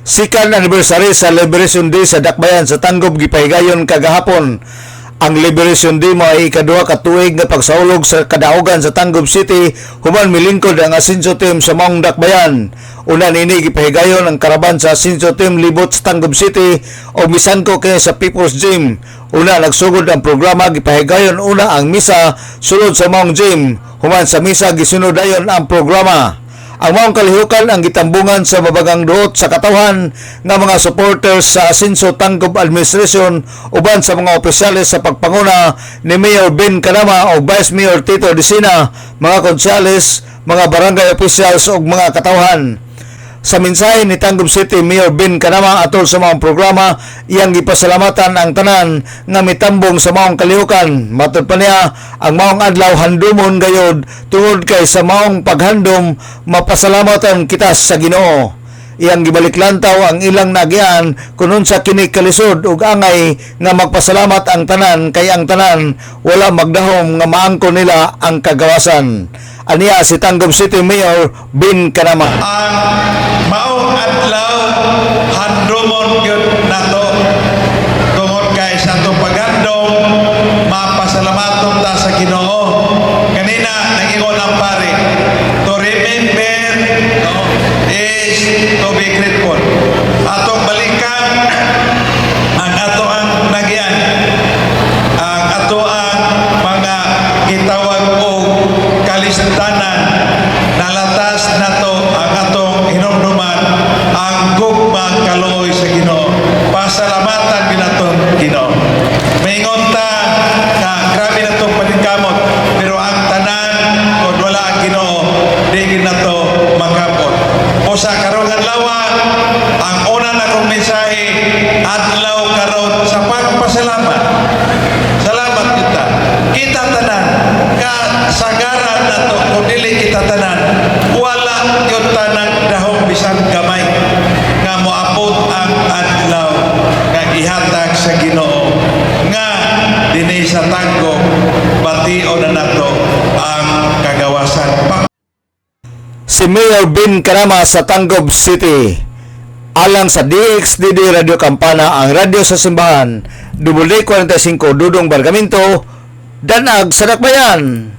Second anniversary sa Liberation Day sa Dakbayan sa Tanggob gipahigayon kagahapon. Ang Liberation Day mo ay ikaduha ka tuig nga pagsaulog sa kadaugan sa Tanggob City human milingkod ang Asenso Team sa maong Dakbayan. Una nini gipahigayon ang karaban sa Asenso Team libot sa Tanggob City o misangko kay sa People's Gym. Una nagsugod ang programa gipahigayon una ang misa sulod sa maong gym. Human sa misa gisunod dayon ang programa. Ang maong kalihukan ang gitambungan sa mabagang duot sa katawhan nga mga supporters sa Asenso Tanggob Administration uban sa mga opisyales sa pagpanguna ni Mayor Ben Canama o Vice Mayor Tito Disina, mga konsyales, mga barangay officials ug mga katawhan. Sa mensahe ni Tanggob City Mayor Ben Canama atol sa maong programa, iyang gipasalamatan ang tanan nga mitambong sa maong kalihukan. Matod pa niya, ang maong adlaw handumon gayod tungod kay sa maong paghandom mapasalamatan kita sa Ginoo. Iyang gibaliklantaw ang ilang nagian kunon sa kini kalisod ug angay nga magpasalamat ang tanan kay ang tanan wala magdahom nga maangkon nila ang kagawasan. Aniya si Tanggob City Mayor Ben Canama. Ang maong adlaw handumon gyud nato tungod kay sa atong paghandom mapasalamaton ta sa Ginoo. Kanina nag-ingon ang pare, to remember is to be grateful. Atong balikan ang ato ang nagyan, ang ato ang mga gitawag og kalistanan, nalatas nato ang atong hinumduman ang gugma kaluoy sa Ginoo. Pasalamatan ginatong Ginoo. Maingon ta na grabe na itong paningkamot, pero ang tanan kung wala ang Ginoo di ginato magkapot. O sa karong adlaw, ang una na kong mensahe adlaw karon sa pagpasalamat. Salamat kita. Kita tanan kasagaran nato kung dili kita tanan wala gyud tanan dahong bisan gamay nga moabot ang adlaw nga gihatag sa Ginoo nga dinhi sa Tanggob bation na nato ang kagawasan. Si Mayor Ben Canama sa Tanggob City. Alang sa DXDD Radio Campana, ang radyo sa simbahan, WD45 Dudong Bargamento, Danag sa Dakbayan.